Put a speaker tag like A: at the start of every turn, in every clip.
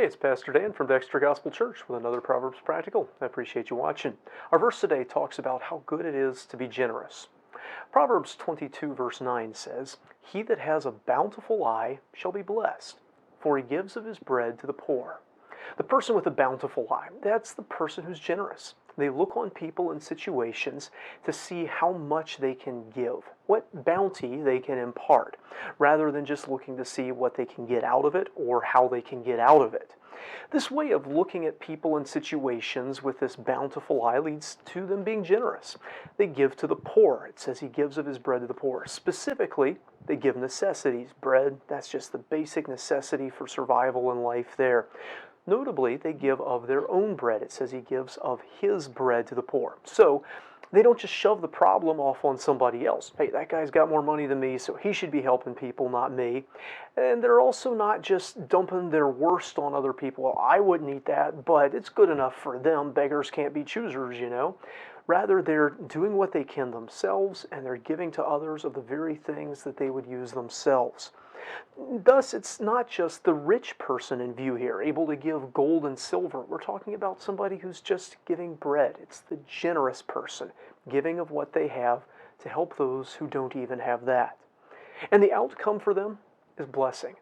A: Hey, it's Pastor Dan from Dexter Gospel Church with another Proverbs Practical. I appreciate you watching. Our verse today talks about how good it is to be generous. Proverbs 22 verse 9 says, "He that has a bountiful eye shall be blessed, for he gives of his bread to the poor." The person with a bountiful eye, that's the person who's generous. They look on people and situations to see how much they can give, what bounty they can impart, rather than just looking to see what they can get out of it or how they can get out of it. This way of looking at people and situations with this bountiful eye leads to them being generous. They give to the poor. It says he gives of his bread to the poor. Specifically, they give necessities. Bread, that's just the basic necessity for survival in life there. Notably, they give of their own bread. It says he gives of his bread to the poor. So they don't just shove the problem off on somebody else. Hey, that guy's got more money than me, so he should be helping people, not me. And they're also not just dumping their worst on other people. Well, I wouldn't eat that, but it's good enough for them. Beggars can't be choosers, you know. Rather, they're doing what they can themselves, and they're giving to others of the very things that they would use themselves. Thus, it's not just the rich person in view here, able to give gold and silver. We're talking about somebody who's just giving bread. It's the generous person, giving of what they have to help those who don't even have that. And the outcome for them is blessing.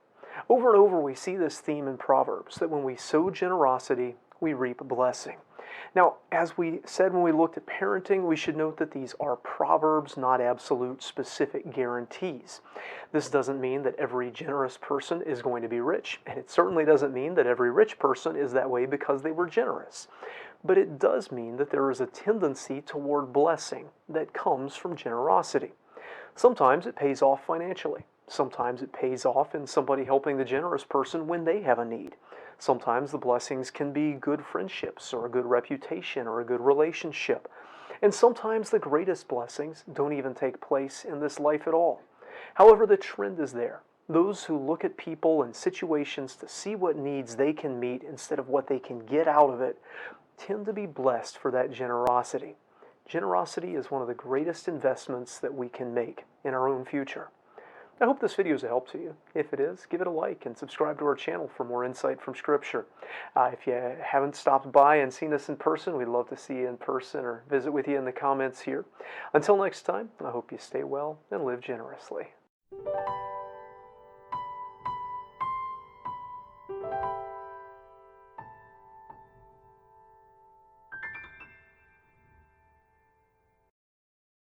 A: Over and over, we see this theme in Proverbs, that when we sow generosity, we reap blessing. Now, as we said when we looked at parenting, we should note that these are proverbs, not absolute specific guarantees. This doesn't mean that every generous person is going to be rich, and it certainly doesn't mean that every rich person is that way because they were generous. But it does mean that there is a tendency toward blessing that comes from generosity. Sometimes it pays off financially. Sometimes it pays off in somebody helping the generous person when they have a need. Sometimes the blessings can be good friendships or a good reputation or a good relationship. And sometimes the greatest blessings don't even take place in this life at all. However, the trend is there. Those who look at people and situations to see what needs they can meet instead of what they can get out of it tend to be blessed for that generosity. Generosity is one of the greatest investments that we can make in our own future. I hope this video is a help to you. If it is, give it a like and subscribe to our channel for more insight from Scripture. If you haven't stopped by and seen us in person, we'd love to see you in person or visit with you in the comments here. Until next time, I hope you stay well and live generously.